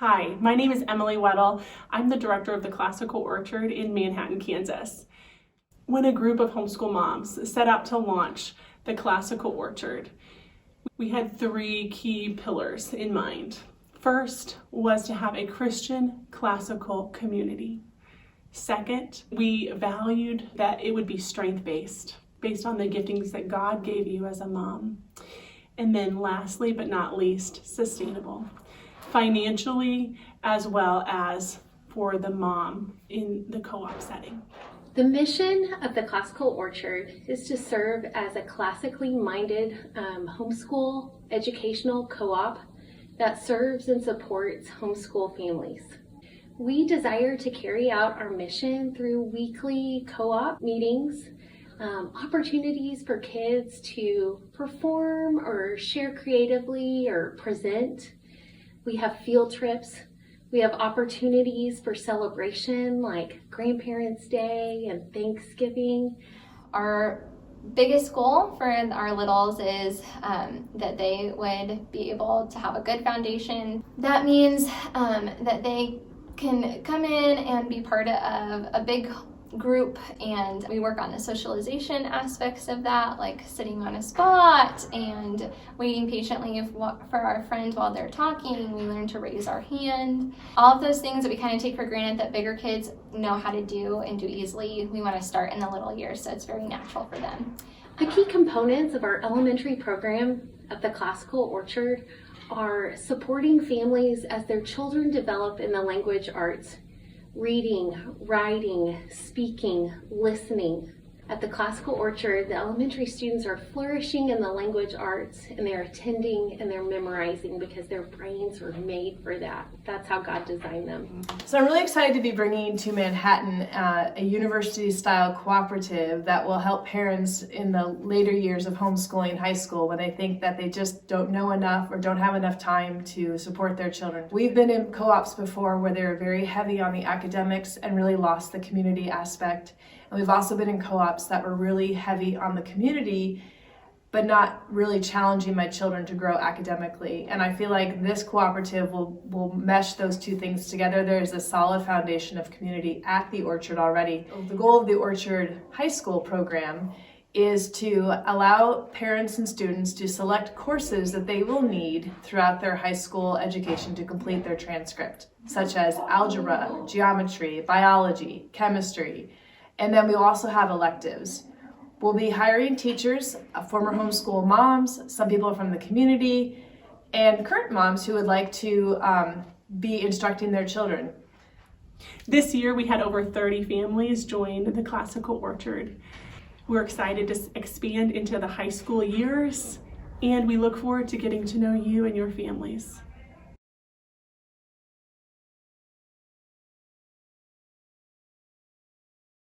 Hi, my name is Emily Weddle. I'm the director of the Classical Orchard in Manhattan, Kansas. When a group of homeschool moms set out to launch the Classical Orchard, we had three key pillars in mind. First was to have a Christian classical community. Second, we valued that it would be strength-based, based on the giftings that God gave you as a mom. And then lastly, but not least, sustainable, financially as well as for the mom in the co-op setting. The mission of the Classical Orchard is to serve as a classically minded homeschool educational co-op that serves and supports homeschool families. We desire to carry out our mission through weekly co-op meetings, opportunities for kids to perform or share creatively or present. We have field trips. We have opportunities for celebration like Grandparents' Day and Thanksgiving. Our biggest goal for our littles is that they would be able to have a good foundation. That means that they can come in and be part of a big group, and we work on the socialization aspects of that, like sitting on a spot and waiting patiently for our friends while they're talking. We learn to raise our hand. All of those things that we kind of take for granted that bigger kids know how to do and do easily, we want to start in the little years, so it's very natural for them. The key components of our elementary program at the Classical Orchard are supporting families as their children develop in the language arts. Reading, writing, speaking, listening. At the Classical Orchard, the elementary students are flourishing in the language arts, and they're attending and they're memorizing because their brains were made for that. That's how God designed them. So I'm really excited to be bringing to Manhattan a university-style cooperative that will help parents in the later years of homeschooling high school when they think that they just don't know enough or don't have enough time to support their children. We've been in co-ops before where they were very heavy on the academics and really lost the community aspect. And we've also been in co-ops that were really heavy on the community, but not really challenging my children to grow academically. And I feel like this cooperative will mesh those two things together. There's a solid foundation of community at the Orchard already. The goal of the Orchard High School program is to allow parents and students to select courses that they will need throughout their high school education to complete their transcript, such as algebra, geometry, biology, chemistry. And then we'll also have electives. We'll be hiring teachers, former homeschool moms, some people from the community, and current moms who would like to be instructing their children. This year we had over 30 families join the Classical Orchard. We're excited to expand into the high school years, and we look forward to getting to know you and your families.